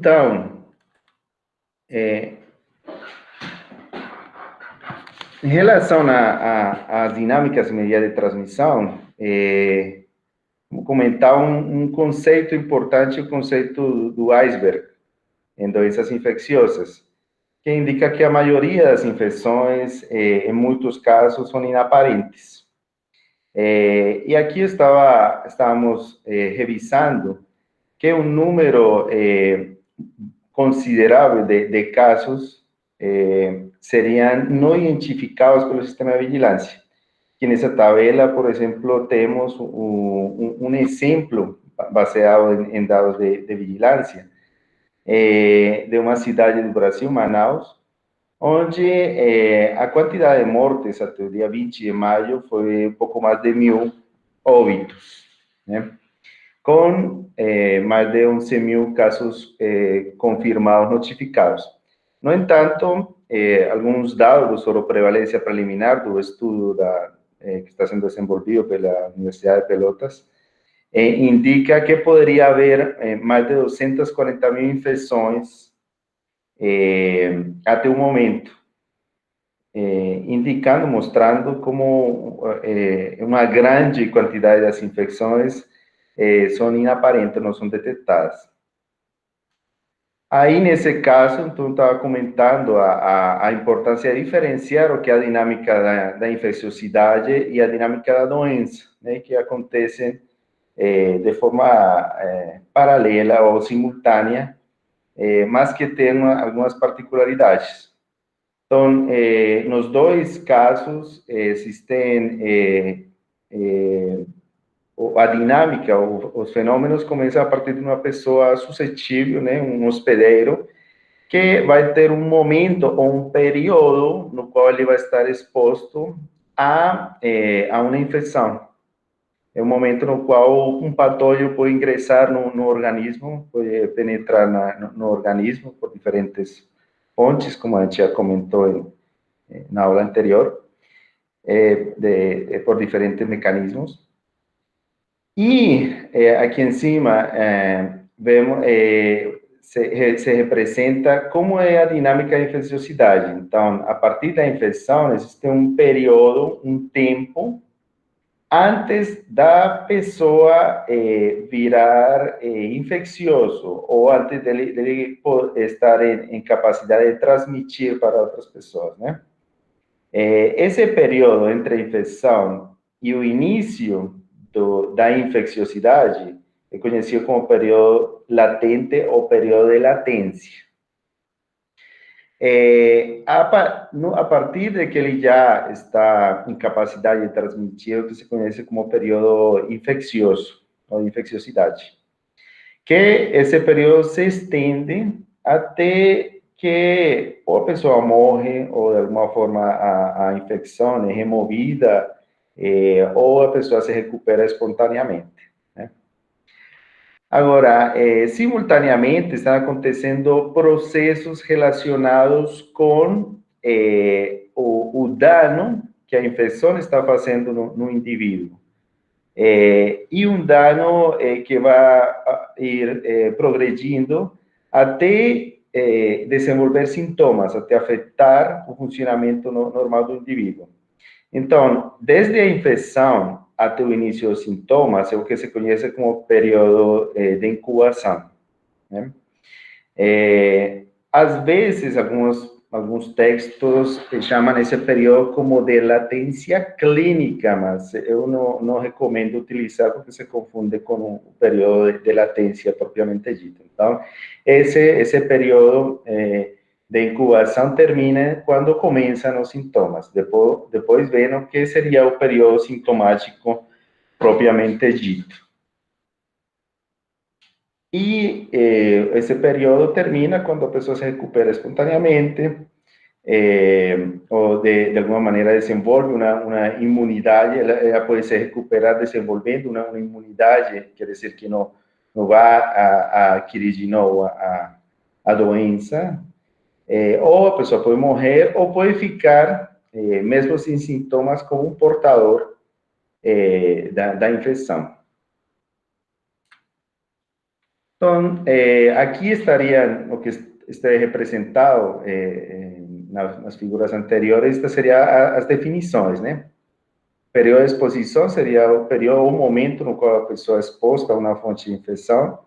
Então, é, em relação às dinâmicas medias de transmissão, vou comentar um conceito importante, o conceito do iceberg em doenças infecciosas, que indica que a maioria das infecções, em muitos casos, são inaparentes. E aqui estávamos revisando que um número considerável de casos seriam não identificados pelo sistema de vigilância. Que nessa tabela, por exemplo, temos um exemplo baseado em dados de vigilância de uma cidade do Brasil, Manaus, onde a quantidade de mortes até o dia 20 de maio foi um pouco mais de 1.000 óbitos, né? Com mais de 11.000 casos confirmados, notificados. No entanto, alguns dados sobre prevalência preliminar do estudo que está sendo desenvolvido pela Universidade de Pelotas indica que poderia haver mais de 240.000 infecções até o momento, indicando, mostrando como uma grande quantidade das infecções são inaparentes, não são detectadas. Aí, nesse caso, então, estava comentando a importância de diferenciar o que é a dinâmica da infecciosidade e a dinâmica da doença, né, que acontecem de forma paralela ou simultânea, mas que tem algumas particularidades. Então, nos dois casos, existem a dinâmica, os fenômenos começam a partir de uma pessoa suscetível, né, um hospedeiro, que vai ter um momento ou um período no qual ele vai estar exposto a uma infecção. É um momento no qual um patógeno pode ingressar no organismo, pode penetrar no organismo por diferentes fontes, como a gente já comentou na aula anterior, por diferentes mecanismos. E aqui em cima vemos se representa como é a dinâmica da infecciosidade. Então, a partir da infecção, existe um período, um tempo, antes da pessoa virar infeccioso, ou antes dele estar em capacidade de transmitir para outras pessoas, né? Esse período entre a infecção e o início da infecciosidade é conhecido como período latente ou período de latência. A partir de que ele já está em capacidade de transmitir, o que se conhece como período infeccioso, ou infecciosidade. Que esse período se estende até que ou a pessoa morre, ou de alguma forma a infecção é removida, ou a pessoa se recupera espontaneamente. Né? Agora, simultaneamente estão acontecendo processos relacionados com o dano que a infecção está fazendo no indivíduo. E um dano que vai ir progredindo até desenvolver sintomas, até afetar o funcionamento normal do indivíduo. Então, desde a infecção até o início dos sintomas, é o que se conhece como período de incubação. Né? Às vezes, alguns textos chamam esse período como de latência clínica, mas eu não recomendo utilizar porque se confunde com o período de latência propriamente dito. Então, esse período de incubação termina quando começam os sintomas. Depois vem o que seria o período sintomático propriamente dito. E esse período termina quando a pessoa se recupera espontaneamente, ou de alguma maneira desenvolve uma imunidade, ela pode se recuperar desenvolvendo uma imunidade, quer dizer que não vai a adquirir de novo a doença, ou a pessoa pode morrer, ou pode ficar, mesmo sem sintomas, como um portador da infecção. Então, aqui estaria o que está representado nas figuras anteriores, estas seriam as definições, né? Período de exposição seria o período ou momento no qual a pessoa é exposta a uma fonte de infecção.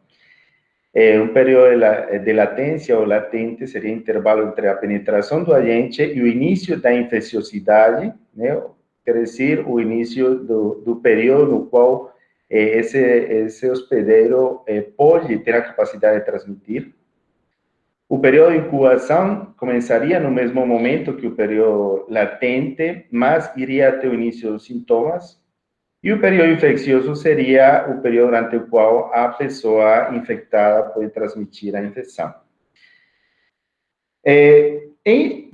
Um período de latência ou latente seria o intervalo entre a penetração do agente e o início da infecciosidade, né? Quer dizer, o início do período no qual esse hospedeiro pode ter a capacidade de transmitir. O período de incubação começaria no mesmo momento que o período latente, mas iria até o início dos sintomas. E o período infeccioso seria o período durante o qual a pessoa infectada pode transmitir a infecção.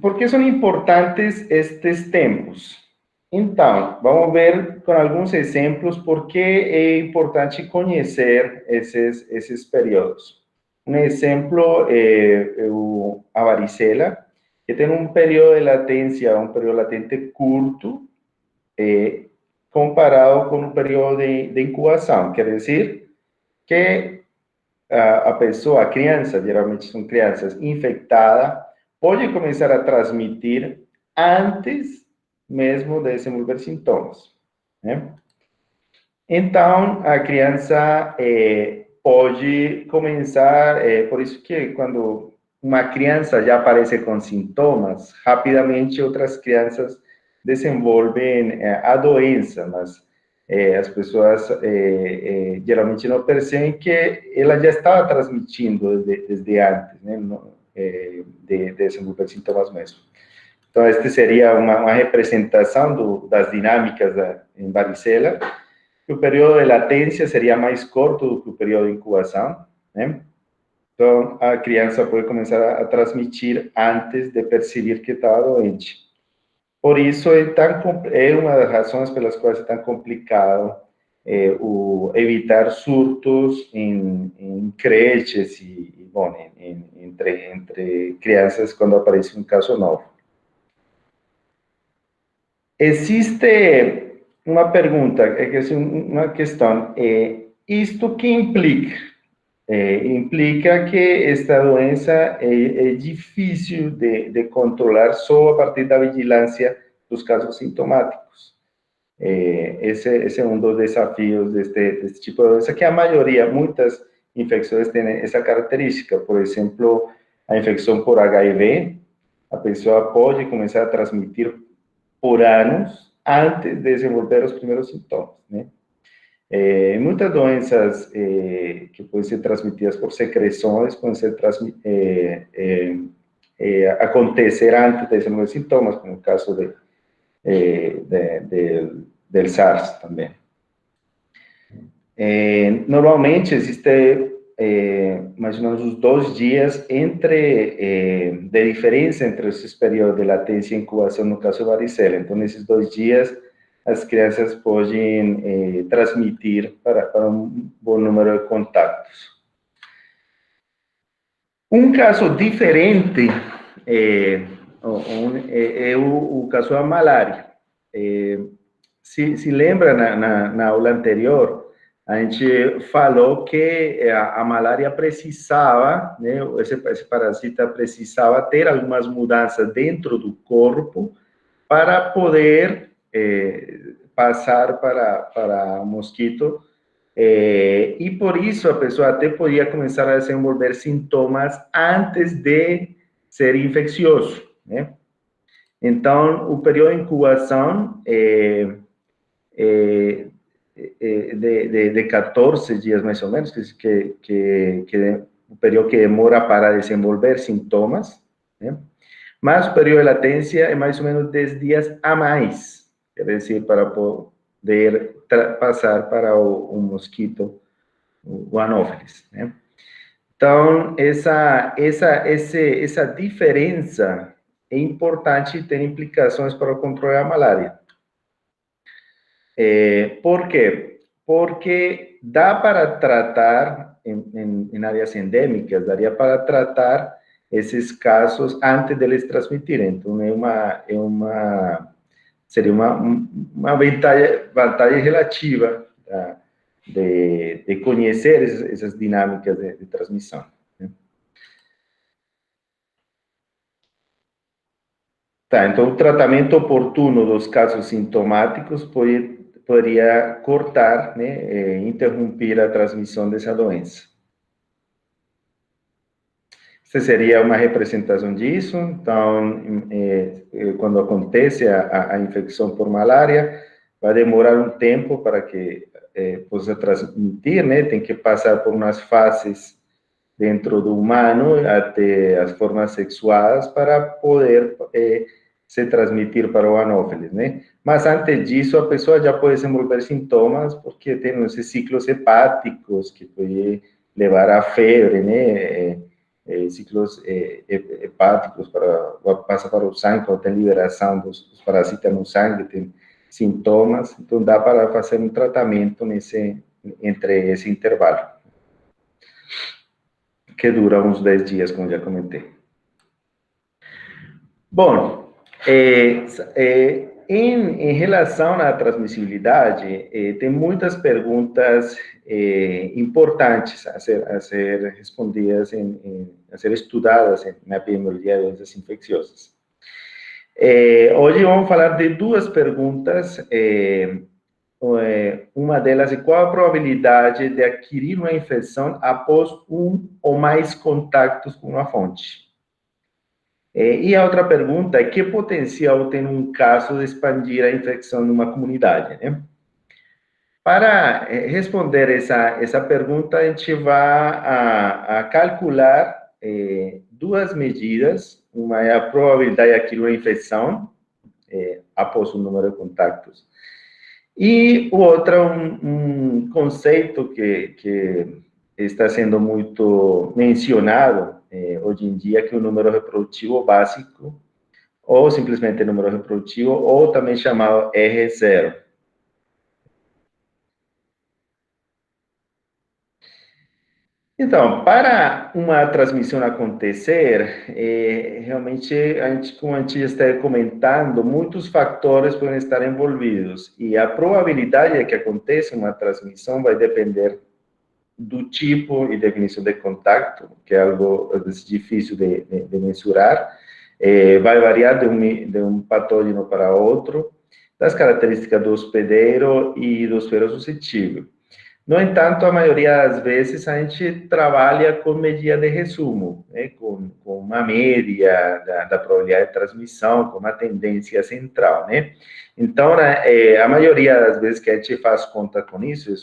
Por que são importantes estes tempos? Então, vamos ver com alguns exemplos por que é importante conhecer esses períodos. Um exemplo é a varicela, que tem um período de latência, um período latente curto, comparado com o período de incubação. Quer dizer que a pessoa, a criança, geralmente são crianças infectadas, pode começar a transmitir antes mesmo de desenvolver sintomas, né? Então, a criança pode começar, por isso que quando uma criança já aparece com sintomas, rapidamente outras crianças desenvolvem a doença, mas as pessoas geralmente não percebem que ela já estava transmitindo desde antes, né, de desenvolver sintomas mesmo. Então, esta seria uma representação das dinâmicas em varicela. O período de latência seria mais curto do que o período de incubação, né? Então, a criança pode começar a transmitir antes de perceber que está doente. Por isso, é uma das razões pelas quais é tão complicado evitar surtos em creches e bom, entre crianças quando aparece um caso novo. Existe uma pergunta, uma questão. Isto que implica? Implica que esta doença é difícil de controlar só a partir da vigilância dos casos sintomáticos. Esse é um dos desafios deste tipo de doença, que a maioria, muitas infecções têm essa característica. Por exemplo, a infecção por HIV, a pessoa pode começar a transmitir por anos antes de desenvolver os primeiros sintomas, né? Muitas doenças que podem ser transmitidas por secreções podem ser acontecer antes de desenvolver sintomas, como o caso del SARS também. Normalmente existe mais ou menos uns 2 dias de diferença entre esses períodos de latência e incubação no caso de varicela. Então, nesses 2 dias, as crianças podem transmitir para um bom número de contatos. Um caso diferente é o caso da malária. Se lembra, na aula anterior, a gente falou que a malária precisava, né, esse parasita precisava ter algumas mudanças dentro do corpo para poder passar para o mosquito, e por isso a pessoa até podia começar a desenvolver sintomas antes de ser infeccioso, né? Então, o período de incubação de 14 dias, mais ou menos, que o período que demora para desenvolver sintomas, né? Mas o período de latência é mais ou menos 10 dias a mais, quer dizer, para poder passar para o mosquito, o anófeles, né? Então, essa diferença é importante e tem implicações para o controle da malária. ¿Por quê? Porque dá para tratar em áreas endêmicas, daria para tratar esses casos antes deles transmitirem. Então, seria uma vantagem relativa de conhecer essas dinâmicas de transmissão. Né? Tá, então, o tratamento oportuno dos casos sintomáticos poderia cortar, né, interromper a transmissão dessa doença. Essa seria uma representação disso. Então, quando acontece a infecção por malária, vai demorar um tempo para que possa transmitir, né? Tem que passar por umas fases dentro do humano até as formas sexuadas para poder se transmitir para o anófeles, né? Mas antes disso, a pessoa já pode desenvolver sintomas porque tem esses ciclos hepáticos que pode levar a febre, né? Ciclos hepáticos passa para o sangue, quando tem liberação dos parasitas no sangue, tem sintomas, então dá para fazer um tratamento entre esse intervalo, que dura uns 10 dias, como já comentei. Bom, em relação à transmissibilidade, tem muitas perguntas importantes a ser respondidas, a ser estudadas na epidemiologia de doenças infecciosas. Hoje vamos falar de duas perguntas. Uma delas é qual a probabilidade de adquirir uma infecção após um ou mais contatos com uma fonte. E a outra pergunta é que potencial tem um caso de expandir a infecção numa comunidade, né? Para responder essa pergunta, a gente vai a calcular duas medidas. Uma é a probabilidade de adquirir uma infecção após um número de contatos. E o outro é um conceito que está sendo muito mencionado hoje em dia, que é o número reprodutivo básico, ou simplesmente número reprodutivo, ou também chamado R0. Então, para uma transmissão acontecer, realmente, como a gente está comentando, muitos fatores podem estar envolvidos, e a probabilidade de que aconteça uma transmissão vai depender do tipo e definição de contato, que é algo difícil de mensurar, vai variar de um patógeno para outro, das características do hospedeiro e do hospedeiro suscetível. No entanto, a maioria das vezes a gente trabalha com medida de resumo, né? com uma média da probabilidade de transmissão, com uma tendência central, né? Então, a maioria das vezes que a gente faz conta com isso, é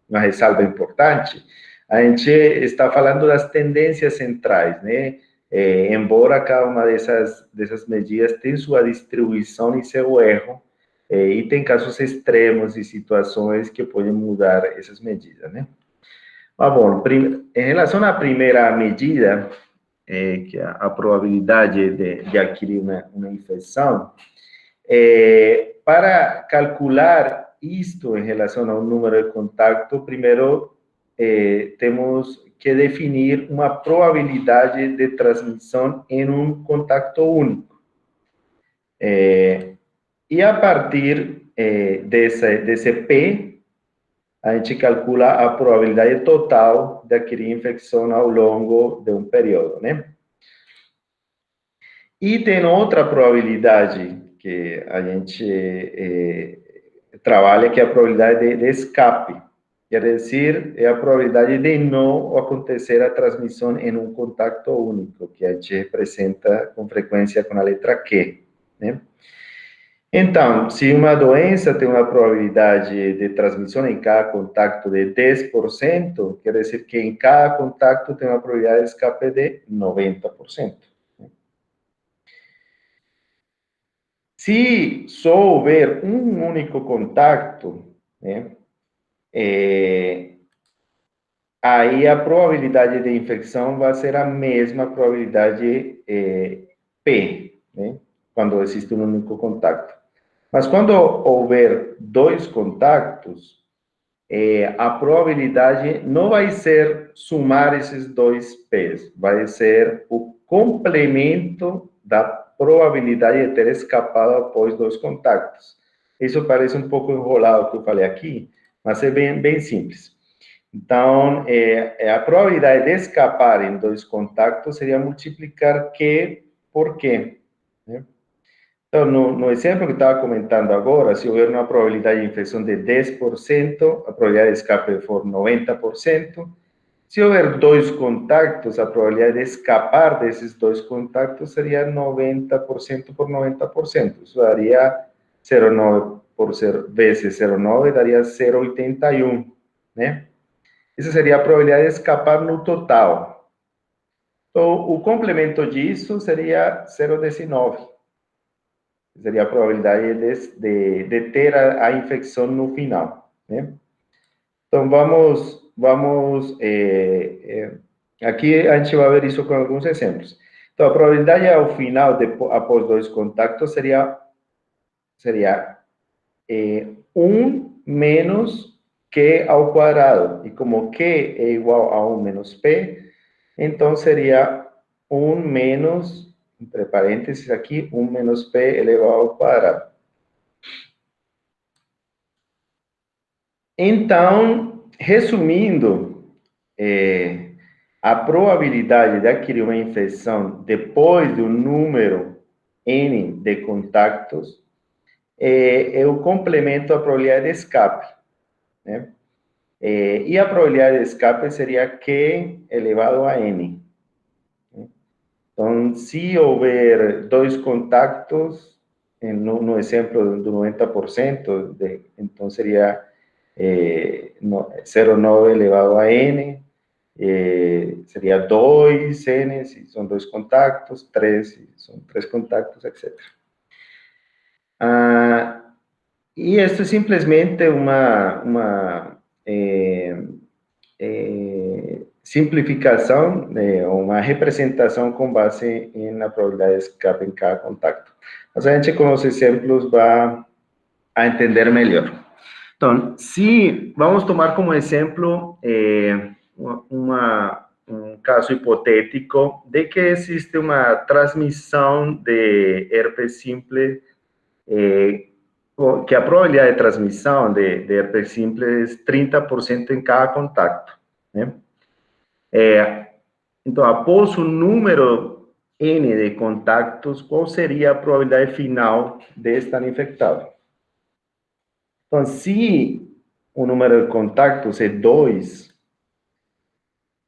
uma ressalva importante, a gente está falando das tendências centrais, né? Embora cada uma dessas medidas tenha sua distribuição e seu erro, e tem casos extremos e situações que podem mudar essas medidas, né? Mas, bom, em relação à primeira medida, que é a probabilidade de adquirir uma infecção, para calcular isto em relação ao número de contato, primeiro temos que definir uma probabilidade de transmissão em um contato único. E a partir desse P, a gente calcula a probabilidade total de adquirir infecção ao longo de um período, né? E tem outra probabilidade que a gente trabalha, que é a probabilidade de escape. Quer dizer, é a probabilidade de não acontecer a transmissão em um contato único, que a gente representa com frequência com a letra Q, né? Então, se uma doença tem uma probabilidade de transmissão em cada contato de 10%, quer dizer que em cada contato tem uma probabilidade de escape de 90%. Se só houver um único contato, né, aí a probabilidade de infecção vai ser a mesma probabilidade P, né, quando existe um único contato. Mas quando houver dois contatos, a probabilidade não vai ser somar esses dois P's, vai ser o complemento da probabilidade de ter escapado após dois contatos. Isso parece um pouco enrolado o que eu falei aqui, mas é bem simples. Então, a probabilidade de escapar em dois contactos seria multiplicar Q por Q, né? Então, no exemplo que estava comentando agora, se houver uma probabilidade de infecção de 10%, a probabilidade de escape for 90%. Se houver dois contactos, a probabilidade de escapar desses dois contactos seria 90% por 90%. Isso daria 0,9 por vezes 0,9, daria 0,81, né? Essa seria a probabilidade de escapar no total. Então, o complemento disso seria 0,19. Seria a probabilidade de ter a infecção no final, né? Então, aqui a gente vai ver isso com alguns exemplos. Então, a probabilidade ao final, após dois contactos, seria 1 menos Q ao quadrado. E como Q é igual a 1 menos P, então seria 1 menos, entre parênteses aqui, 1 menos P elevado ao quadrado. Então, resumindo, a probabilidade de adquirir uma infecção depois de um número N de contactos é o complemento à probabilidade de escape, né? E a probabilidade de escape seria Q elevado a N. Então, se houver dois contactos, no exemplo do 90%, então seria 0,9 elevado a N, seria 2N, se são dois contactos, 3, se são três contactos, etc. E isso é simplesmente uma simplificação, uma representação com base na probabilidade de escape em cada contacto. Mas a gente, com os exemplos, vai a entender melhor. Então, se vamos tomar como exemplo um caso hipotético de que existe uma transmissão de herpes simples, que a probabilidade de transmissão de herpes simples é 30% em cada contacto, né? Então, após o número N de contactos, qual seria a probabilidade final de estar infectado? Então, se o número de contactos é 2,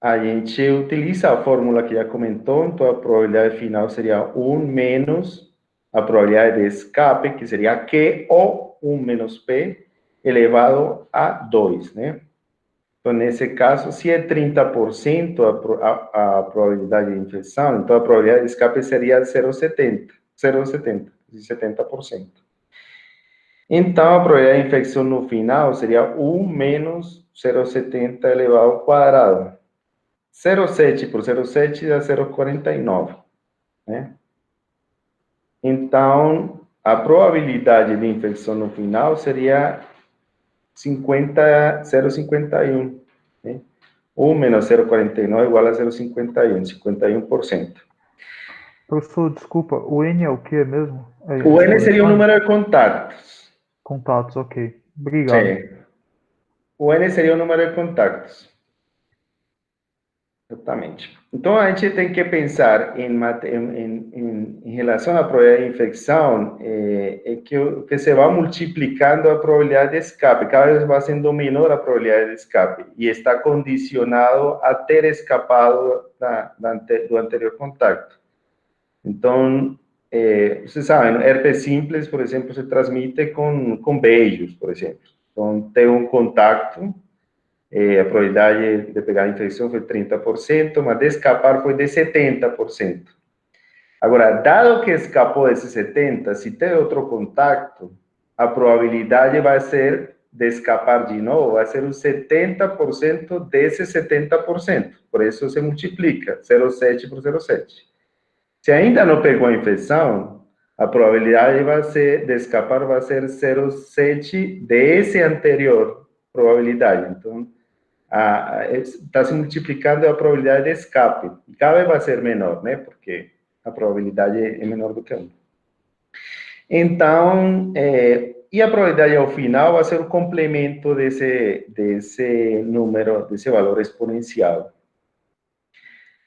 a gente utiliza a fórmula que já comentou, então a probabilidade final seria 1 menos a probabilidade de escape, que seria Q ou 1 menos P, elevado a 2, né? Então, nesse caso, se é 30% a probabilidade de infecção, então a probabilidade de escape seria 0,70%. Então, a probabilidade de infecção no final seria 1 menos 0,70 elevado ao quadrado. 0,7 por 0,7 dá 0,49, né? Então, a probabilidade de infecção no final seria 0,51, né? 1 menos 0,49 igual a 0,51, 51%. Professor, desculpa, o N é o que mesmo? O N seria o número de contatos. Contatos, ok. Obrigado. Sim. O N seria o número de contatos. Exatamente. Então, a gente tem que pensar em relação à probabilidade de infecção, que se vai multiplicando a probabilidade de escape, cada vez vai sendo menor a probabilidade de escape, e está condicionado a ter escapado do anterior contacto. Então, vocês sabem, herpes simples, por exemplo, se transmite com beijos, por exemplo. Então, tem um contato, a probabilidade de pegar a infecção foi 30%, mas de escapar foi de 70%. Agora, dado que escapou desse 70%, se tem outro contato, a probabilidade vai ser de escapar de novo, vai ser os 70% desse 70%. Por isso se multiplica, 0,7 por 0,7. Se ainda não pegou a infecção, a probabilidade de escapar vai ser 0,7 desse anterior probabilidade. Então, está se multiplicando a probabilidade de escape. E cada vez vai ser menor, né? Porque a probabilidade é menor do que 1. Então, e a probabilidade ao final vai ser o complemento desse número, desse valor exponencial.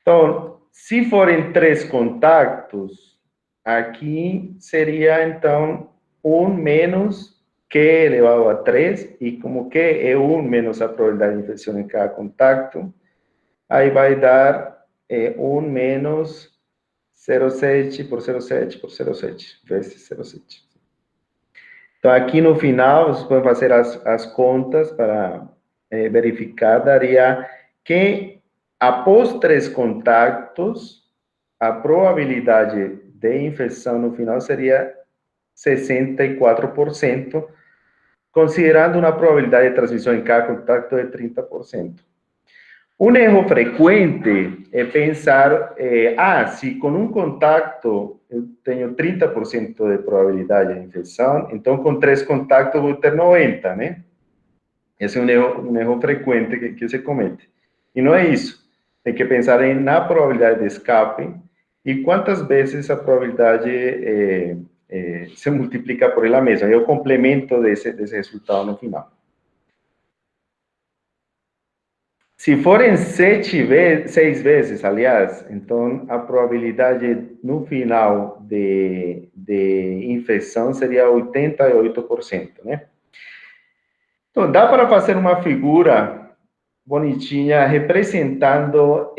Então, se forem 3 contactos, aqui seria, então, 1 menos Q elevado a 3, e como Q é 1 menos a probabilidade de infecção em cada contacto, aí vai dar 1 menos 0,7 por 0,7 por 0,7, vezes 0,7. Então, aqui no final, vocês podem fazer as contas para verificar, daria que após 3 contactos, a probabilidade de infecção no final seria 64%, considerando uma probabilidade de transmissão em cada contacto de 30%. Um erro frequente é pensar, se com um contacto eu tenho 30% de probabilidade de infecção, então com 3 contactos vou ter 90%, né? Esse é um erro frequente que se comete. E não é isso. Tem que pensar na probabilidade de escape e quantas vezes a probabilidade se multiplica por ela mesma. É o complemento desse resultado no final. Se forem 6 vezes, aliás, então a probabilidade no final de infecção seria 88%, né? Então, dá para fazer uma figura bonitinha representando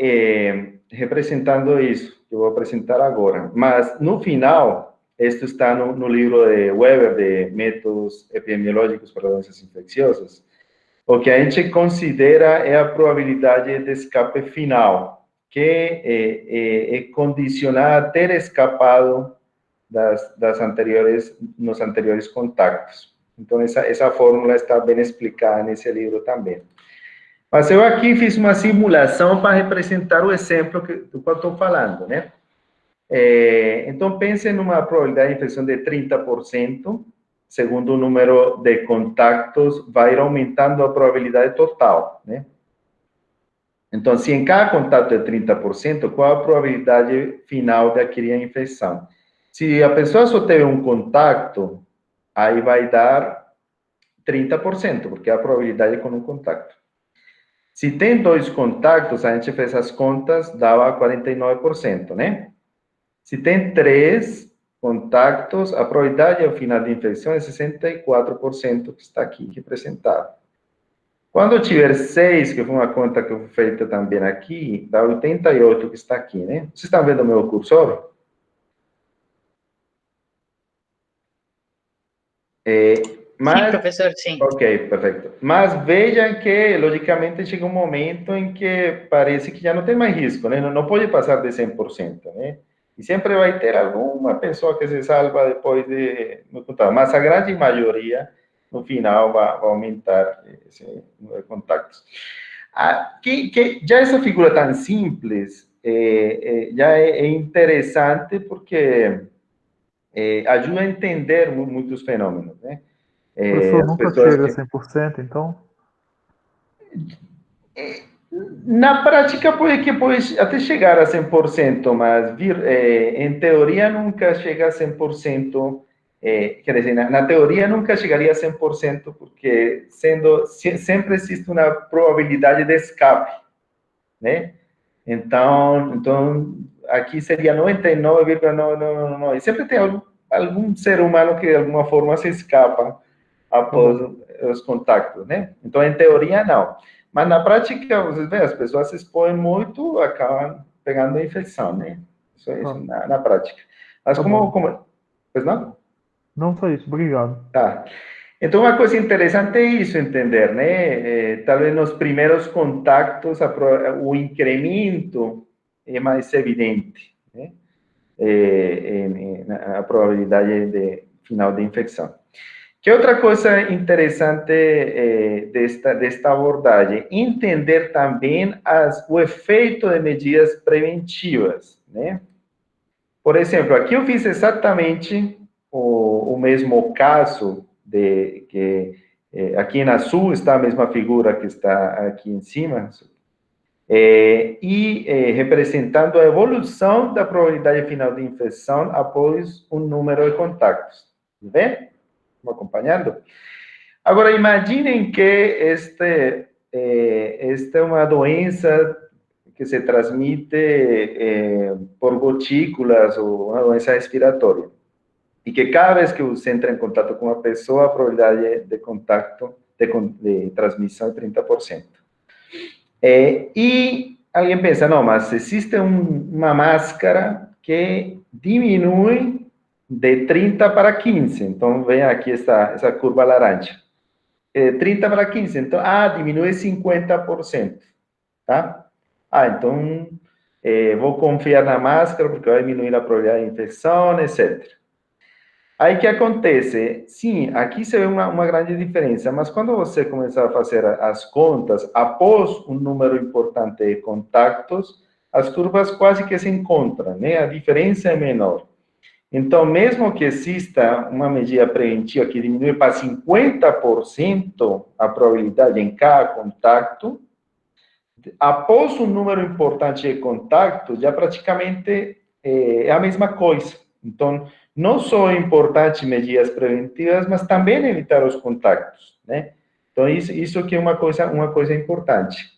isso que eu vou apresentar agora. Mas, no final, isto está no livro de Weber, de Métodos Epidemiológicos para Doenças Infecciosas. O que a gente considera é a probabilidade de escape final, que é condicionada a ter escapado nos anteriores contactos. Então, essa fórmula está bem explicada nesse livro também. Mas eu aqui fiz uma simulação para representar o exemplo do qual estou falando, né? Então, pense numa probabilidade de infecção de 30%, segundo o número de contactos, vai ir aumentando a probabilidade total, né? Então, se em cada contato é 30%, qual a probabilidade final de adquirir a infecção? Se a pessoa só teve um contato, aí vai dar 30%, porque é a probabilidade com um contacto. Se tem 2 contactos, a gente fez as contas, dava 49%, né? Se tem 3 contactos, a probabilidade ao final de infecção é 64%, que está aqui representado. Quando tiver 6, que foi uma conta que eu fiz feita também aqui, dá 88, que está aqui, né? Vocês estão vendo o meu cursor? Sim, professor, sim. Ok, perfeito. Mas vejam que, logicamente, chega um momento em que parece que já não tem mais risco, né? Não pode passar de 100%, né? E sempre vai ter alguma pessoa que se salva depois no contato. Mas a grande maioria, no final, vai aumentar esse número de contactos. Já essa figura tão simples, já é interessante porque ajuda a entender muitos fenômenos, né? Professor, As nunca pessoas chega a que... 100%, então? Na prática, pode até chegar a 100%, mas em teoria nunca chega a 100%. Quer dizer, na teoria nunca chegaria a 100%, porque sempre existe uma probabilidade de escape, né? Então aqui seria 99,999. E sempre tem algum ser humano que de alguma forma se escapa após os contactos, né? Então, em teoria, não. Mas na prática, vocês veem, as pessoas se expõem muito, acabam pegando a infecção, né? Isso é isso na prática. Mas Pois não? Não só isso, obrigado. Tá. Então, uma coisa interessante é isso, entender, né? Talvez nos primeiros contactos, o incremento é mais evidente, né? A probabilidade de final de infecção. Que outra coisa interessante desta abordagem? Entender também o efeito de medidas preventivas, né? Por exemplo, aqui eu fiz exatamente o mesmo caso aqui na azul está a mesma figura que está aqui em cima, representando a evolução da probabilidade final de infecção após um número de contactos, vê? acompanhando. Agora, imaginem que esta é uma doença que se transmite por gotículas ou uma doença respiratória. E que cada vez que você entra em contato com uma pessoa, a probabilidade de contato, de transmissão é 30%. E alguém pensa, não, mas existe uma máscara que diminui de 30 para 15. Então, vem aqui essa curva laranja. 30 para 15, então, diminui 50%, tá? Então, vou confiar na máscara porque vai diminuir a probabilidade de infecção, etc. Aí o que acontece? Sim, aqui se vê uma grande diferença, mas quando você começar a fazer as contas, após um número importante de contatos, as curvas quase que se encontram, né? A diferença é menor. Então, mesmo que exista uma medida preventiva que diminui para 50% a probabilidade em cada contato, após um número importante de contatos, já praticamente é a mesma coisa. Então, não só é importante medidas preventivas, mas também evitar os contatos, né? Então, isso que é uma coisa importante.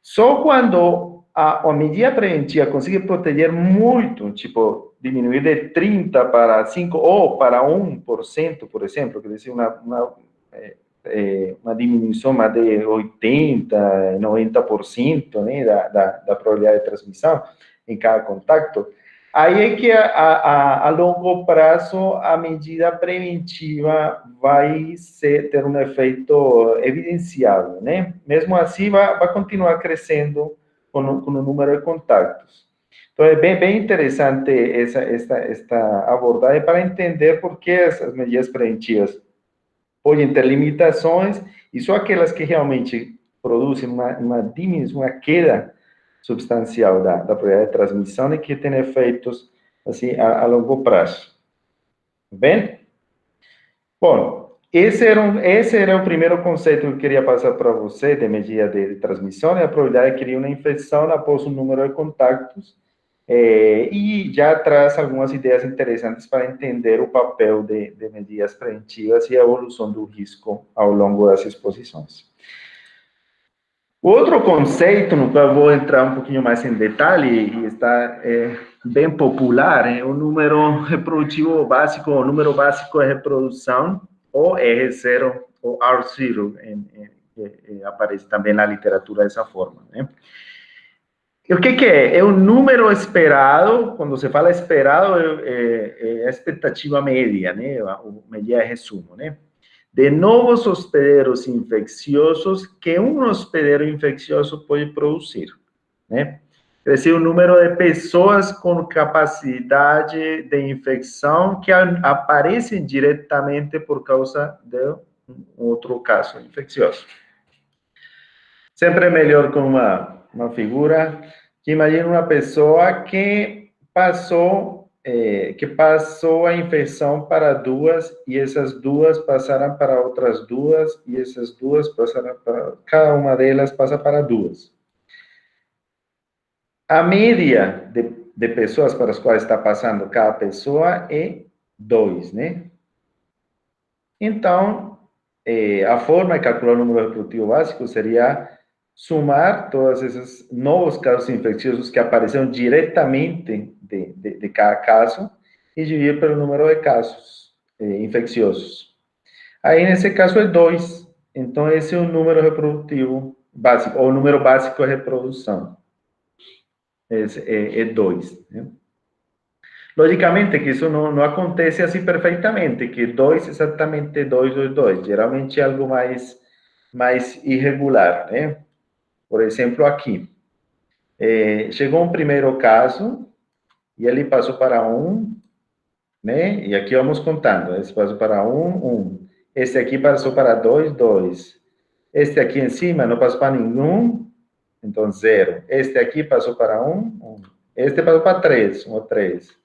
Só quando a medida preventiva consegue proteger muito, tipo, diminuir de 30 para 5 ou para 1%, por exemplo, quer dizer, uma diminuição mais de 80%, 90%, né, da probabilidade de transmissão em cada contato, aí é que a longo prazo a medida preventiva vai ter um efeito evidenciável, né? Mesmo assim, vai continuar crescendo com o número de contatos. Então, é bem interessante esta abordagem para entender por que essas medidas preventivas podem ter limitações e só aquelas que realmente produzem uma diminuição, uma queda substancial da probabilidade de transmissão e que tem efeitos assim a longo prazo. Bem? Bom, esse era o primeiro conceito que eu queria passar para você de medida de transmissão, é a probabilidade de criar uma infecção após um número de contatos, e já traz algumas ideias interessantes para entender o papel de medidas preventivas e a evolução do risco ao longo das exposições. O outro conceito, no qual vou entrar um pouquinho mais em detalhe, e está bem popular, é o número reprodutivo básico, o número básico de reprodução, ou R0, ou R0, aparece também na literatura dessa forma, né? O que é? É um número esperado, quando se fala esperado, é a expectativa média, né? A medida de resumo, né? De novos hospedeiros infecciosos que um hospedeiro infeccioso pode produzir, né? Quer dizer, o número de pessoas com capacidade de infecção que aparecem diretamente por causa de um outro caso infeccioso. Sempre é melhor com uma figura que imagina uma pessoa que passou a infecção para duas, e essas duas passaram para outras duas, e essas duas passaram para... Cada uma delas passa para duas. A média de pessoas para as quais está passando cada pessoa é 2, né? Então, a forma de calcular o número reprodutivo básico seria somar todos esses novos casos infecciosos que apareceram diretamente de cada caso e dividir pelo número de casos infecciosos. Aí, nesse caso, é 2. Então, esse é o número reprodutivo básico, ou o número básico de reprodução. É 2. Né? Logicamente que isso não acontece assim perfeitamente, que 2 exatamente 2 ou 2. Geralmente é algo mais irregular, né? Por exemplo, aqui. Chegou um primeiro caso, e ele passou para 1, né? E aqui vamos contando. Esse passou para 1. Este aqui passou para 2, 2. Este aqui em cima não passou para nenhum, então 0. Este aqui passou para 1, 1. Este passou para 3, 1, 3.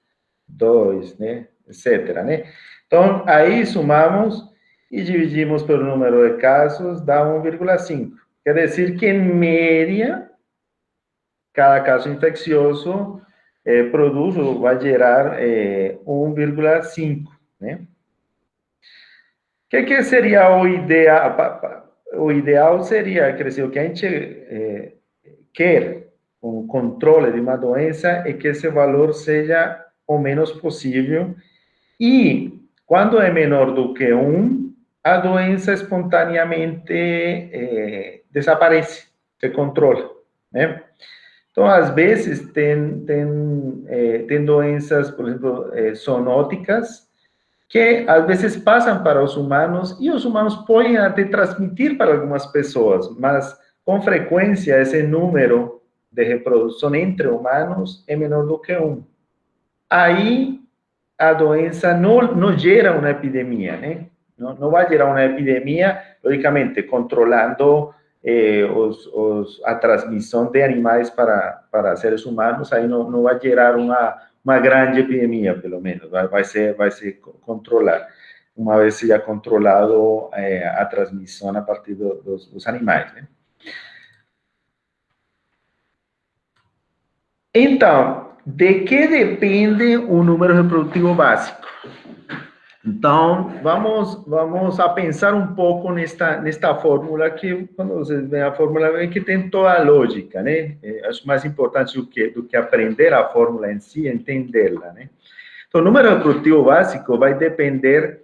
2, né? Etc, né? Então, aí somamos e dividimos pelo número de casos, dá 1,5. Quer dizer que, em média, cada caso infeccioso vai gerar 1,5, né? que seria o ideal? O ideal seria, quer dizer, o que a gente quer com o controle de uma doença é que esse valor seja o menos possível e, quando é menor do que 1, a doença espontaneamente desaparece, se controla, né? Então, às vezes, tem doenças, por exemplo, zoonóticas, que às vezes passam para os humanos e os humanos podem até transmitir para algumas pessoas, mas com frequência esse número de reprodução entre humanos é menor do que 1. Aí a doença não gera uma epidemia, né? Não vai gerar uma epidemia, logicamente, controlando a transmissão de animais para seres humanos, aí não vai gerar uma grande epidemia, pelo menos, vai ser controlar, uma vez seja controlado a transmissão a partir dos animais, né? Então, de que depende o número reprodutivo básico? Então, vamos a pensar um pouco nesta fórmula, que quando vocês veem a fórmula, veem que tem toda a lógica, né? Acho mais importante do que aprender a fórmula em si, entendê-la, né? Então, o número reprodutivo básico vai depender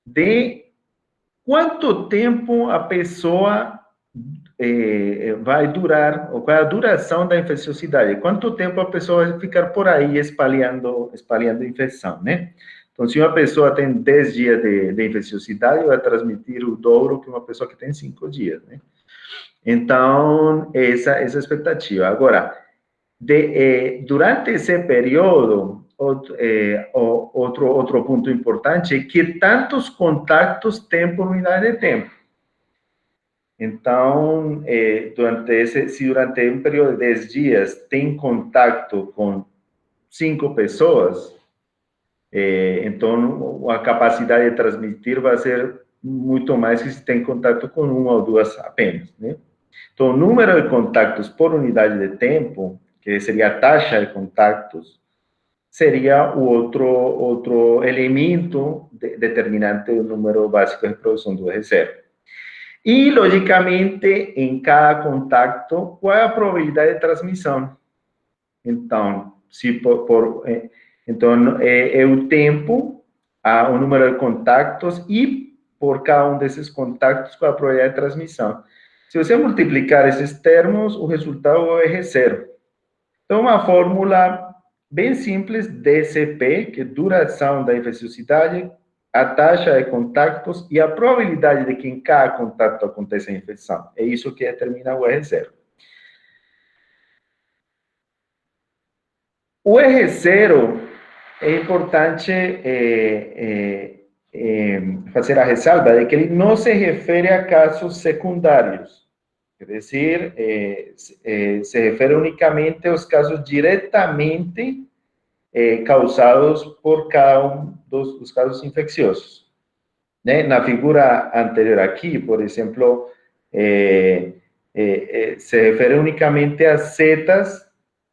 de quanto tempo a pessoa vai durar, ou qual é a duração da infecciosidade, quanto tempo a pessoa vai ficar por aí espalhando infecção, né? Então, se uma pessoa tem 10 dias de infecciosidade, vai transmitir o dobro que uma pessoa que tem 5 dias, né? Então, essa é a expectativa. Agora, durante esse período, outro ponto importante é que tantos contatos tem por unidade de tempo. Então, se durante um período de 10 dias tem contato com 5 pessoas, então a capacidade de transmitir vai ser muito mais que se tem contato com uma ou duas apenas, né? Então, o número de contatos por unidade de tempo, que seria a taxa de contatos, seria o outro elemento determinante do número básico de reprodução do R0. E, logicamente, em cada contato, qual é a probabilidade de transmissão? Então, então é o tempo, o número de contatos e, por cada um desses contatos, qual é a probabilidade de transmissão. Se você multiplicar esses termos, o resultado é R0. Então, uma fórmula bem simples, DCP, que é duração da infecciosidade, a taxa de contatos e a probabilidade de que em cada contato aconteça a infecção. É isso que determina o R0. O R0 é importante fazer a ressalva de que ele não se refere a casos secundários. Quer dizer, se refere unicamente aos casos diretamente causados por cada um dos casos infecciosos. Né? Na figura anterior aqui, por exemplo, se refere unicamente às setas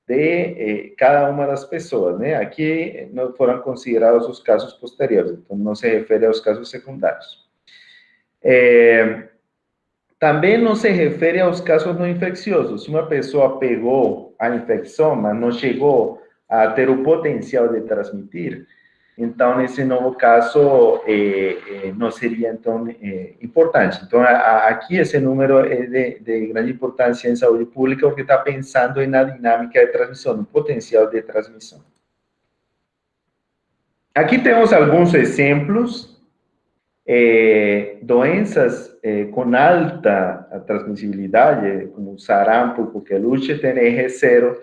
de cada uma das pessoas, né? Aqui não foram considerados os casos posteriores, então não se refere aos casos secundários. Também não se refere aos casos não infecciosos. Se uma pessoa pegou a infecção, mas não chegou a ter o potencial de transmitir, então, nesse novo caso, não seria, então, importante. Então, aqui esse número é de grande importância em saúde pública, porque está pensando na dinâmica de transmissão, no potencial de transmissão. Aqui temos alguns exemplos, doenças com alta transmissibilidade, como sarampo, coqueluche, tem R0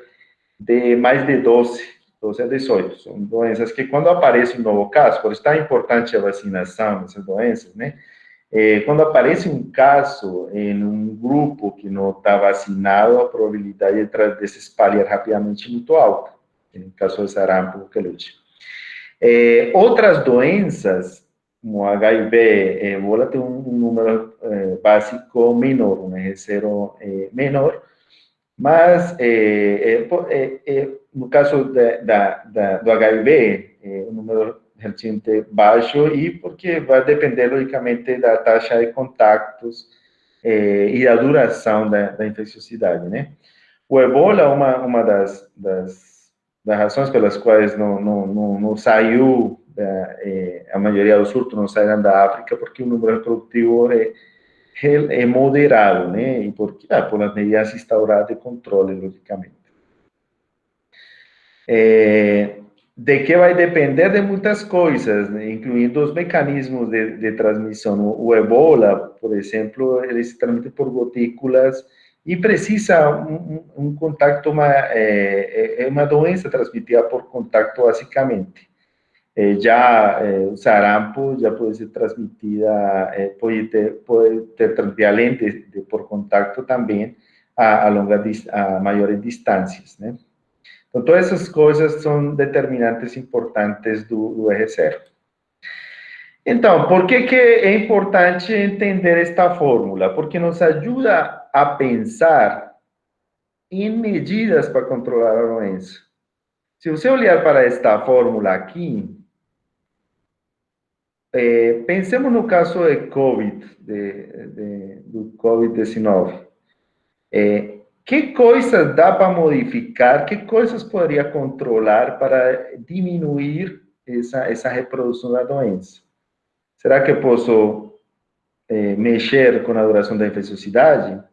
de mais de 12 a 18. São doenças que, quando aparece um novo caso, por isso é importante a vacinação dessas doenças, né? Quando aparece um caso em um grupo que não está vacinado, a probabilidade de se espalhar rapidamente é muito alta, no caso de sarampo, coqueluche. Outras doenças, como HIV, ebola, tem um número básico menor, um R0 menor, mas, no caso do HIV, o número relativamente baixo, e porque vai depender, logicamente, da taxa de contatos e da duração da infecciosidade, né? O ebola, uma das razões pelas quais não saiu, a maioria dos surtos não saíram da África, porque o número reprodutivo é moderado, né? E porque, por as medidas instauradas de controle, logicamente. De que vai depender de muitas coisas, né? Incluindo os mecanismos de transmissão. O ebola, por exemplo, ele se transmite por gotículas e precisa um contato, é uma doença transmitida por contato, basicamente. O sarampo já pode ser transmitida, pode ter transmitida além de por contato também a maiores distâncias, né? Então, todas essas coisas são determinantes importantes do R0. Então, por que é importante entender esta fórmula? Porque nos ajuda a pensar em medidas para controlar a doença. Se você olhar para esta fórmula aqui, pensemos no caso de COVID, do COVID-19. Que coisas dá para modificar? Que coisas poderia controlar para diminuir essa reprodução da doença? Será que eu posso mexer com a duração da infecciosidade?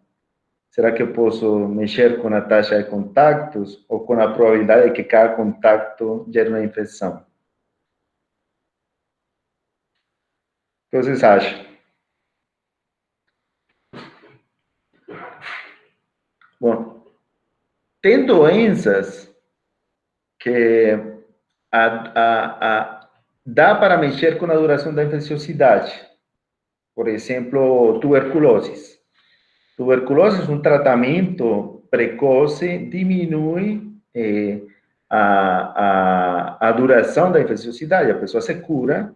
Será que eu posso mexer com a taxa de contatos ou com a probabilidade de que cada contato gere uma infecção? O que vocês acham? Bom, tem doenças que dá para mexer com a duração da infecciosidade. Por exemplo, tuberculose. Tuberculose, um tratamento precoce, diminui a duração da infecciosidade. A pessoa se cura,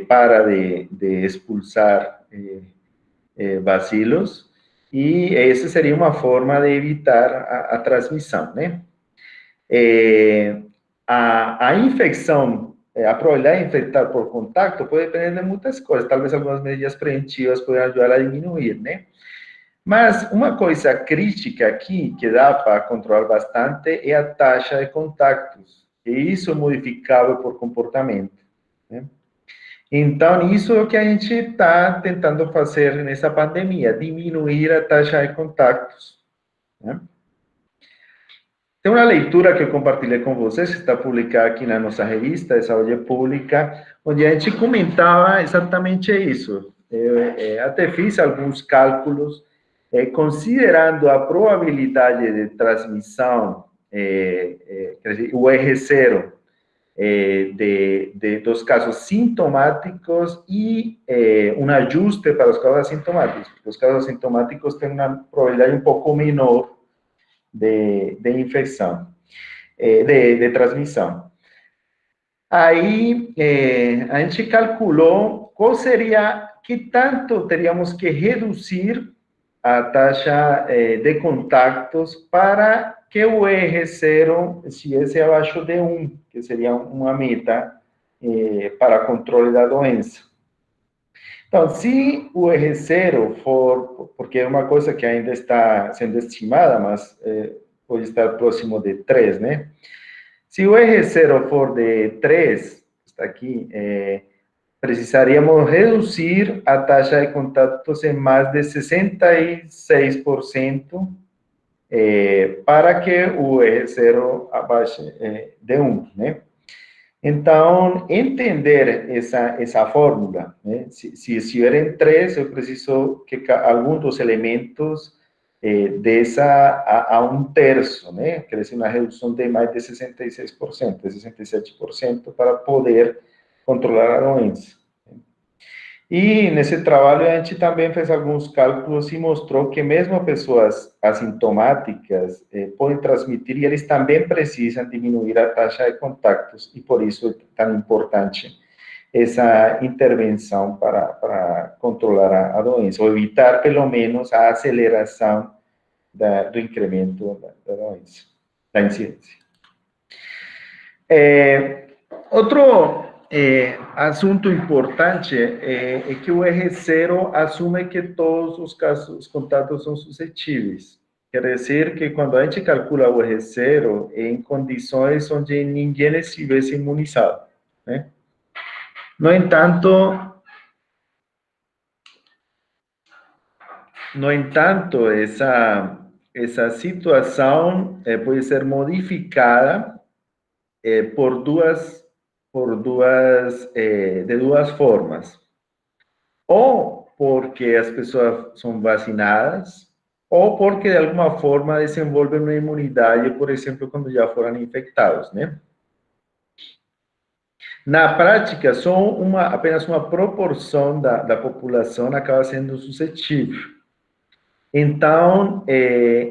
para de expulsar bacilos, e essa seria uma forma de evitar a transmissão, né? A infecção, a probabilidade de infectar por contato pode depender de muitas coisas. Talvez algumas medidas preventivas possam ajudar a diminuir, né? Mas uma coisa crítica aqui, que dá para controlar bastante, é a taxa de contatos. E isso é modificável por comportamento, né? Então, isso é o que a gente está tentando fazer nessa pandemia, diminuir a taxa de contatos, né? Tem uma leitura que eu compartilhei com vocês, que está publicada aqui na nossa revista de saúde pública, onde a gente comentava exatamente isso. Eu até fiz alguns cálculos, considerando a probabilidade de transmissão, quer dizer, o R0, dos casos sintomáticos e um ajuste para os casos assintomáticos, porque os casos assintomáticos têm uma probabilidade um pouco menor de infecção, de transmissão. Aí, a gente calculou qual seria, que tanto teríamos que reduzir a taxa de contatos para que o R0 estivesse abaixo de 1, que seria uma meta para controle da doença. Então, se o R0 for, porque é uma coisa que ainda está sendo estimada, mas pode estar próximo de 3, né? Se o R0 for de 3, está aqui, precisaríamos reduzir a taxa de contatos em mais de 66%, para que o R0 abaixe de 1, né? Então, entender essa fórmula, né? Se estiverem 3, eu preciso que algum dos elementos desça a 1/3, né? Quer dizer, uma redução de mais de 66%, de 67%, para poder controlar a doença. E nesse trabalho a gente também fez alguns cálculos e mostrou que mesmo pessoas assintomáticas podem transmitir, e eles também precisam diminuir a taxa de contatos, e por isso é tão importante essa intervenção para controlar a doença, ou evitar pelo menos a aceleração do incremento da doença, da incidência. Outro assunto importante é que o R0 assume que todos os contatos são suscetíveis. Quer dizer que quando a gente calcula o R0 é em condições onde ninguém estivesse imunizado, né? No entanto, essa situação pode ser modificada de duas formas. Ou porque as pessoas são vacinadas, ou porque de alguma forma desenvolvem uma imunidade, por exemplo, quando já foram infectados, né? Na prática, apenas uma proporção da população acaba sendo suscetível. Então,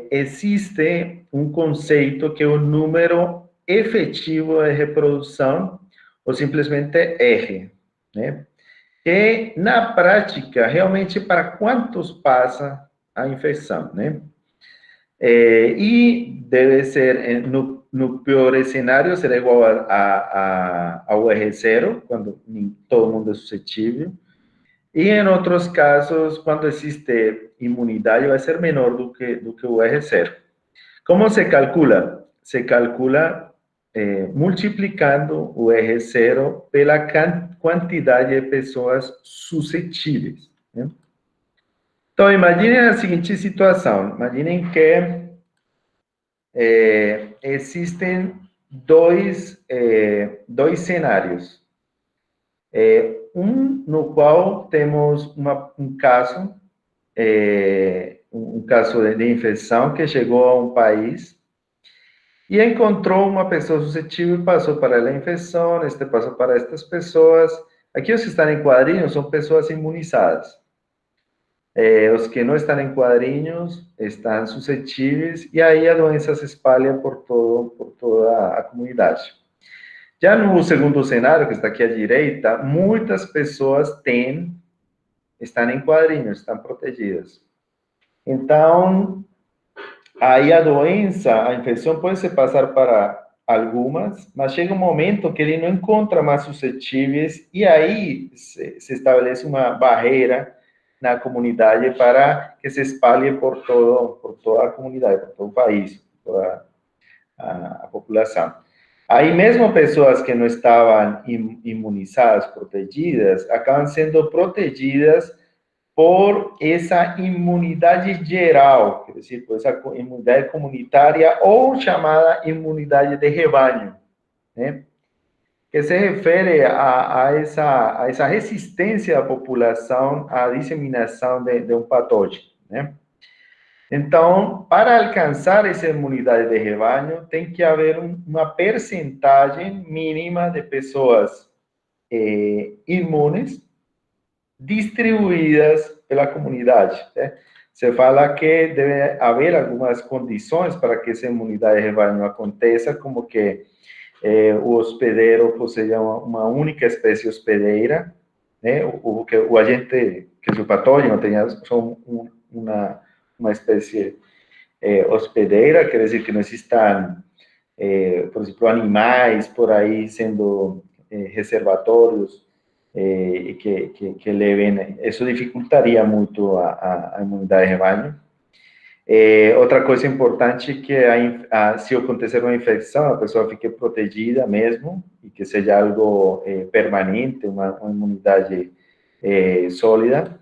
existe um conceito que é o número efetivo de reprodução, ou simplesmente R, né? E, na prática, realmente, para quantos passa a infecção, né? E deve ser, no pior cenário, será igual ao R0, quando todo mundo é suscetível. E em outros casos, quando existe imunidade, vai ser menor do que o R0. Como se calcula? Se calcula multiplicando o R0 pela quantidade de pessoas suscetíveis, né? Então, imaginem a seguinte situação. Imaginem que existem dois cenários. Um no qual temos um caso de infecção que chegou a um país e encontrou uma pessoa suscetível e passou para ela a infecção, passou para estas pessoas. Aqui os que estão em quadrinhos são pessoas imunizadas. Os que não estão em quadrinhos estão suscetíveis e aí a doença se espalha por toda a comunidade. Já no segundo cenário, que está aqui à direita, muitas pessoas estão em quadrinhos, estão protegidas. Então, aí a infecção pode se passar para algumas, mas chega um momento que ele não encontra mais suscetíveis e aí se estabelece uma barreira na comunidade para que se espalhe por toda a comunidade, por todo o país, por toda a população. Aí mesmo pessoas que não estavam imunizadas, protegidas, acabam sendo protegidas por essa imunidade geral, quer dizer, por essa imunidade comunitária ou chamada imunidade de rebanho, né? Que se refere a essa resistência da população à disseminação de um patógeno, né? Então, para alcançar essa imunidade de rebanho, tem que haver uma percentagem mínima de pessoas imunes distribuídas pela comunidade, né? Se fala que deve haver algumas condições para que essa imunidade de rebanho aconteça, como que o hospedeiro possuía uma única espécie hospedeira, né? O agente, que o patógeno tenha só uma espécie hospedeira, quer dizer que não existam, por exemplo, animais por aí sendo reservatórios e que levem, isso dificultaria muito a imunidade de rebanho. Outra coisa importante é que se acontecer uma infecção, a pessoa fique protegida mesmo e que seja algo permanente, uma imunidade sólida.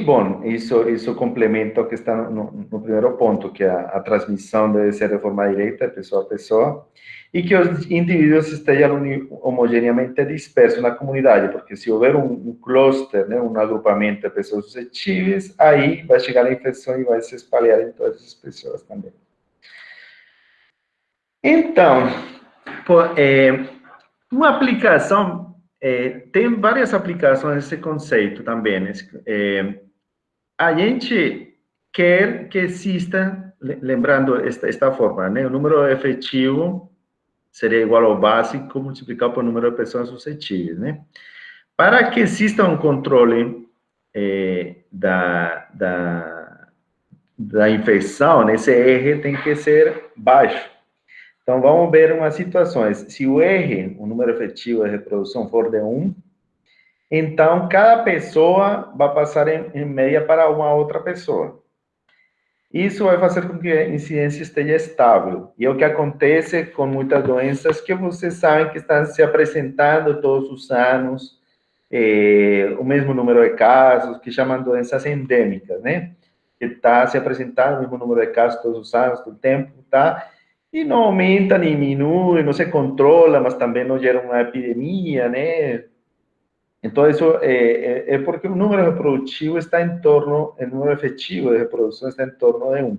Bom, isso complementa o que está no primeiro ponto, que a transmissão deve ser de forma direta, de pessoa a pessoa, e que os indivíduos estejam homogeneamente dispersos na comunidade, porque se houver um cluster, né, um agrupamento de pessoas suscetíveis, aí vai chegar a infecção e vai se espalhar em todas as pessoas também. Então, uma aplicação, tem várias aplicações desse conceito também. A gente quer que exista, lembrando esta forma, né? O número efetivo seria igual ao básico multiplicado por número de pessoas suscetíveis, né? Para que exista um controle da infecção, esse R tem que ser baixo. Então, vamos ver umas situações. Se o R, o número efetivo de reprodução, for de 1, então cada pessoa vai passar em média para uma outra pessoa. Isso vai fazer com que a incidência esteja estável. E é o que acontece com muitas doenças que vocês sabem que estão se apresentando todos os anos, o mesmo número de casos, que chamam doenças endêmicas, né? Que está se apresentando o mesmo número de casos todos os anos, todo o tempo, tá? E não aumenta, nem diminui, não se controla, mas também não gera uma epidemia, né? Então, isso é porque o número reprodutivo está em torno, o número efetivo de reprodução está em torno de 1.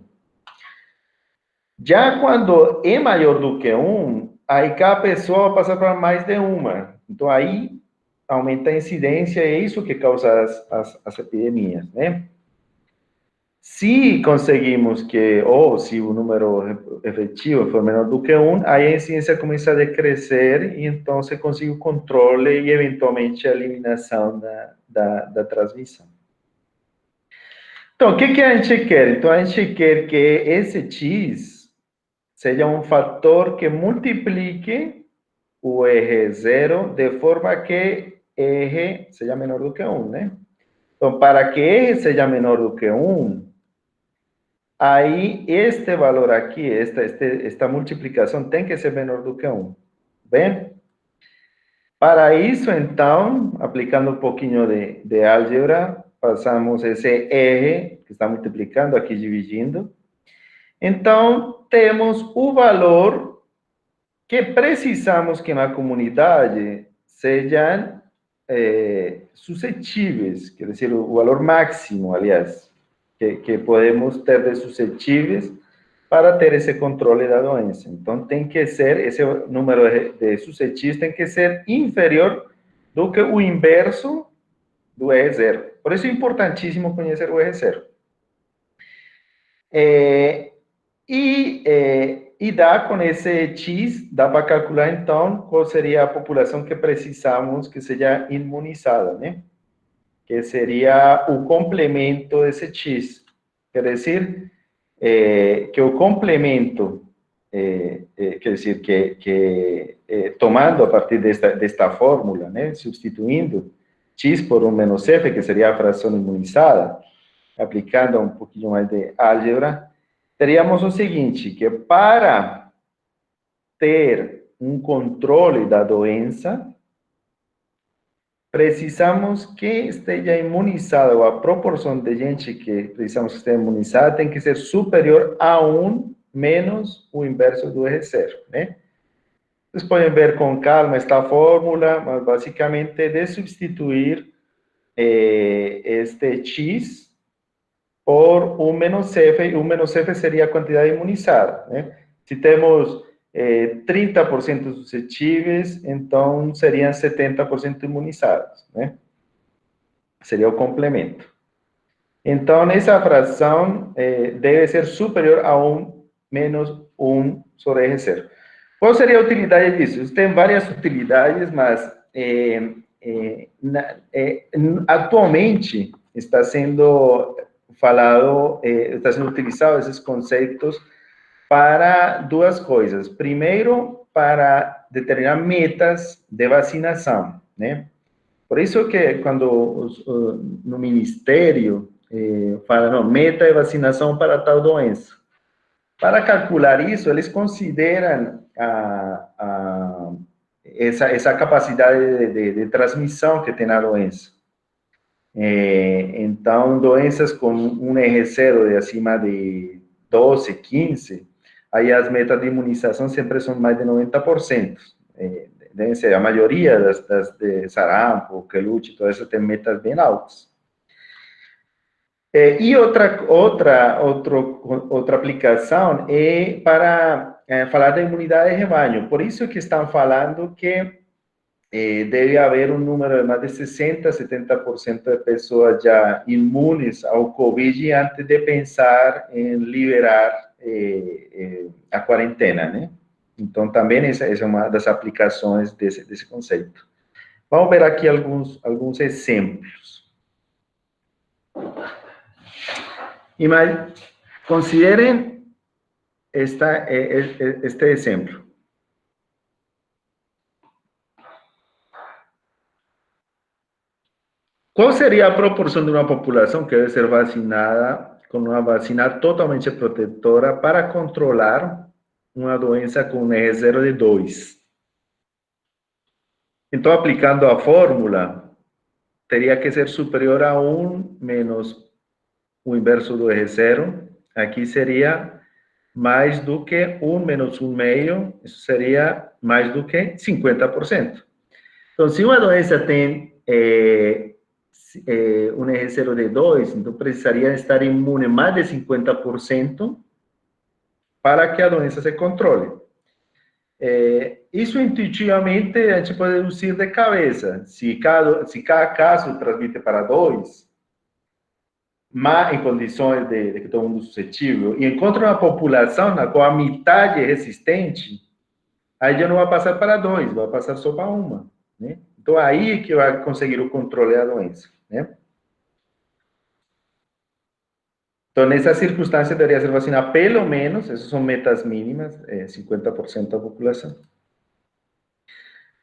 Já quando é maior do que 1, aí cada pessoa vai passar para mais de uma. Então, aí aumenta a incidência, é isso que causa as epidemias, né? Se conseguimos que, ou se o número efetivo for menor do que 1, aí a incidência começa a decrescer e então se consegue o controle e, eventualmente, a eliminação da transmissão. Então, o que a gente quer? Então, a gente quer que esse X seja um fator que multiplique o R0 de forma que R seja menor do que 1, né? Então, para que R seja menor do que 1, aí este valor aqui, esta multiplicação tem que ser menor do que 1. Bem? Para isso, então, aplicando um pouquinho de álgebra, passamos esse R, que está multiplicando, aqui dividindo. Então, temos o valor que precisamos que na comunidade sejam suscetíveis, quer dizer, o valor máximo, aliás, que podemos ter de suscetíveis para ter esse controle da doença. Então, tem que ser, esse número de suscetíveis tem que ser inferior do que o inverso do R0. Por isso é importantíssimo conhecer o R0. E dá com esse X, dá para calcular, então, qual seria a população que precisamos que seja imunizada, né? Que seria o complemento desse X. Quer dizer, que o complemento, quer dizer, tomando a partir desta fórmula, né? Substituindo X por 1 menos F, que seria a fração imunizada, aplicando um pouquinho mais de álgebra, teríamos o seguinte, que para ter um controle da doença, precisamos que esteja imunizada, ou a proporção de gente que precisamos que esteja imunizada tem que ser superior a 1 menos o inverso do R0, né? Vocês podem ver com calma esta fórmula, mas basicamente é de substituir este X por 1 menos F, e 1 menos F seria a quantidade imunizada, né? Se temos 30% suscetíveis, então seriam 70% imunizados, né? Seria o complemento. Então, essa fração deve ser superior a 1 menos 1 sobre R0. Qual seria a utilidade disso? Tem várias utilidades, mas atualmente está sendo falado, está sendo utilizado esses conceitos para duas coisas. Primeiro, para determinar metas de vacinação, né? Por isso que quando no Ministério fala, não, meta de vacinação para tal doença. Para calcular isso, eles consideram essa capacidade de transmissão que tem a doença. Então, doenças com um R0 de acima de 12, 15, aí as metas de imunização sempre são mais de 90%. Devem ser a maioria das de sarampo, quelute, todo isso tem metas bem altas. E outra aplicação é para falar da imunidade de rebanho. Por isso que estão falando que deve haver um número de mais de 60%, 70% de pessoas já imunes ao Covid antes de pensar em liberar a quarentena, né? Então, também essa é uma das aplicações desse conceito. Vamos ver aqui alguns exemplos. Considerem este exemplo. ¿Cuál sería la proporción de una población que debe ser vacinada con una vacina totalmente protectora para controlar una doença com R0 de 2? Então, aplicando a fórmula, teria que ser superior a 1 menos o inverso do R0. Aqui seria mais do que 1 menos 1 meio, isso seria mais do que 50%. Então, se uma doença tem um R0 de 2, então precisaria estar imune mais de 50% para que a doença se controle. Isso intuitivamente a gente pode deduzir de cabeça. Se cada caso transmite para 2, mas em condições de que todo mundo é suscetível, e encontra uma população na qual a metade é resistente, aí já não vai passar para 2, vai passar só para 1, né? Então, aí que vai conseguir o controle da doença, né? Então, nessa circunstância, deveria ser vacinar pelo menos, essas são metas mínimas, 50% da população.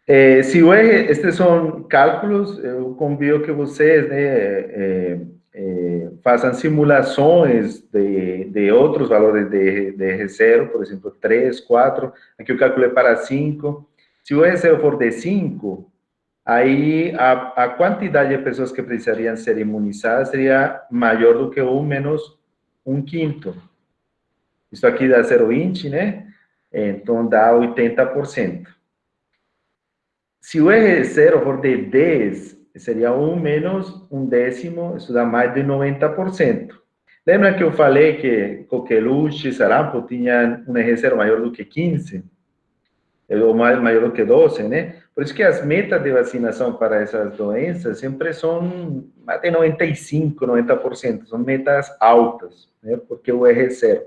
Estes são cálculos, eu convido que vocês, né, façam simulações de outros valores de R0, por exemplo, 3, 4, aqui eu calculei para 5. Se o R0 for de 5, aí a quantidade de pessoas que precisariam ser imunizadas seria maior do que 1 menos 1/5. Isso aqui dá 0,20, né? Então, dá 80%. Se o R0 for de 10, seria 1 menos 1/10, isso dá mais de 90%. Lembra que eu falei que coqueluche, sarampo, tinha um R0 maior do que 15? Ou maior do que 12, né? Por isso que as metas de vacinação para essas doenças sempre são mais de 95%, 90%. São metas altas, né? Porque o R é 0.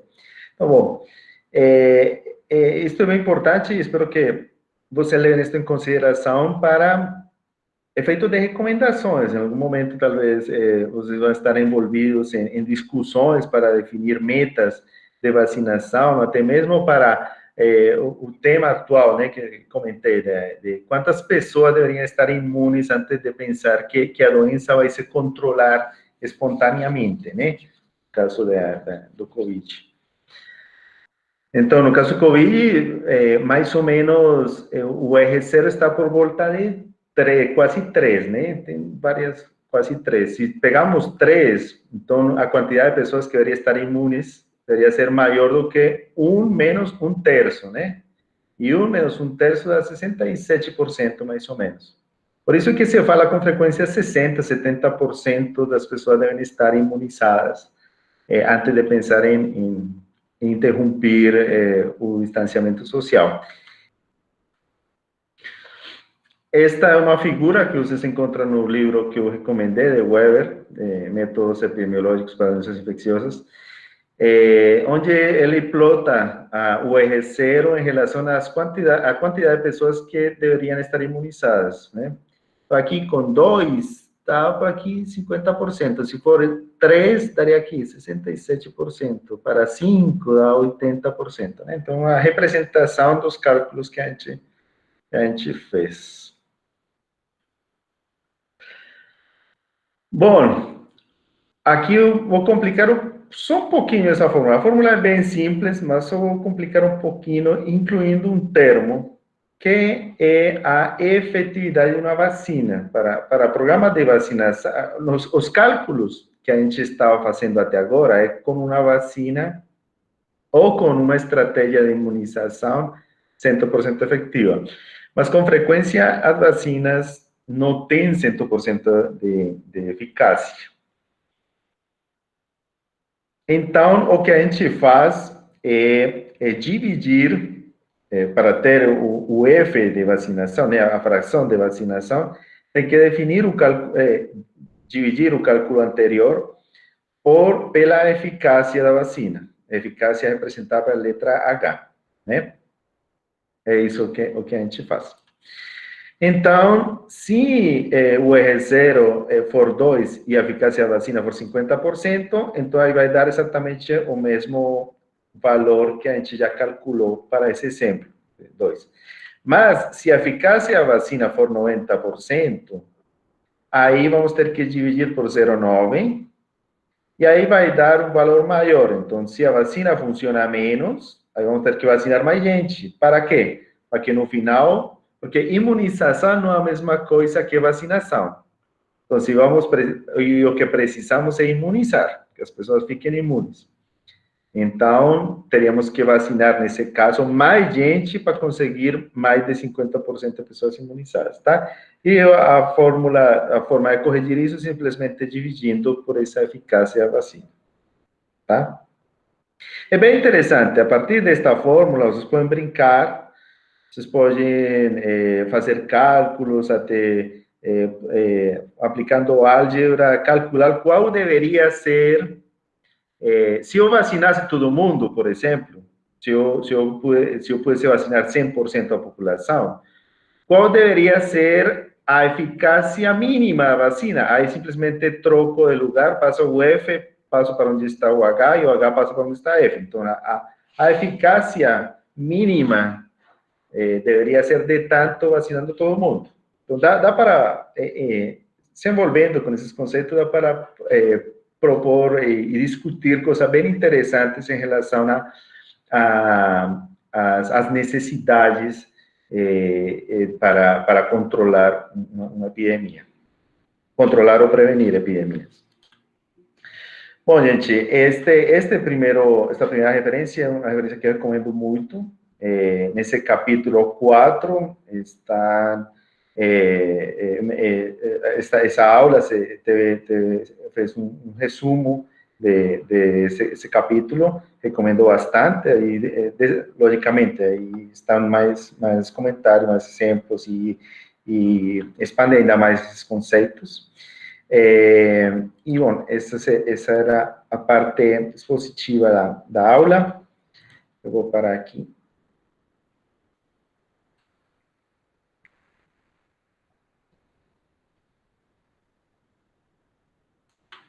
Então, bom, isso é bem importante e espero que você leve isso em consideração para efeito de recomendações. Em algum momento, talvez, vocês vão estar envolvidos em discussões para definir metas de vacinação, até mesmo para o tema atual, né, que comentei, de quantas pessoas deveriam estar imunes antes de pensar que a doença vai se controlar espontaneamente, né, no caso do Covid. Então, no caso do Covid, mais ou menos, o R0 está por volta de 3, quase 3, né, tem várias, quase 3. Se pegamos 3, então a quantidade de pessoas que deveria estar imunes deveria ser maior do que 1 menos 1/3, né? E 1 menos 1/3 dá 67%, mais ou menos. Por isso que se fala com frequência 60%, 70% das pessoas devem estar imunizadas antes de pensar em interromper o distanciamento social. Esta é uma figura que vocês encontram no livro que eu recomendei, de Weber, Métodos Epidemiológicos para Doenças Infecciosas, onde ele plota o R0 em relação à quantidade de pessoas que deveriam estar imunizadas, né? Então, aqui com 2, estava aqui 50%. Se for 3, daria aqui 67%. Para 5, dá 80%, né? Então, a representação dos cálculos que a gente fez. Bom, aqui eu vou complicar só um pouquinho essa fórmula. A fórmula é bem simples, mas só vou complicar um pouquinho, incluindo um termo, que é a efetividade de uma vacina. Para programa de vacinação, os cálculos que a gente estava fazendo até agora é como uma vacina ou com uma estratégia de imunização 100% efetiva. Mas, com frequência, as vacinas não têm 100% de eficácia. Então, o que a gente faz é dividir, para ter o F de vacinação, né, a fração de vacinação, tem que definir dividir o cálculo anterior pela eficácia da vacina. A eficácia é representada pela letra H, né? É isso que a gente faz. Então, se o R0 for 2 e a eficácia da vacina for 50%, então aí vai dar exatamente o mesmo valor que a gente já calculou para esse exemplo, 2. Mas, se a eficácia da vacina for 90%, aí vamos ter que dividir por 0,9, e aí vai dar um valor maior. Então, se a vacina funciona menos, aí vamos ter que vacinar mais gente. Para quê? Para que no final, porque imunização não é a mesma coisa que vacinação. Então, se vamos, e o que precisamos é imunizar, que as pessoas fiquem imunes. Então, teríamos que vacinar, nesse caso, mais gente para conseguir mais de 50% de pessoas imunizadas, tá? E a forma de corrigir isso é simplesmente dividindo por essa eficácia da vacina, tá? É bem interessante, a partir desta fórmula, vocês podem brincar, vocês podem fazer cálculos, até aplicando álgebra, calcular qual deveria ser. Se eu vacinasse todo mundo, por exemplo, se eu pudesse vacinar 100% da população, qual deveria ser a eficácia mínima da vacina? Aí simplesmente troco de lugar, passo o F, passo para onde está o H, e o H passa para onde está F. Então, a eficácia mínima deveria ser de tanto vacinando todo mundo. Então, dá para, se envolvendo com esses conceitos, dá para propor e discutir coisas bem interessantes em relação às necessidades para controlar uma epidemia. Controlar ou prevenir epidemias. Bom, gente, esta primeira referência é uma referência que eu recomendo muito. Nesse capítulo 4 está essa aula fez um resumo desse capítulo, recomendo bastante, e logicamente aí estão mais comentários, mais exemplos, e expande ainda mais esses conceitos. E, bom, essa era a parte expositiva da aula. Eu vou parar aqui.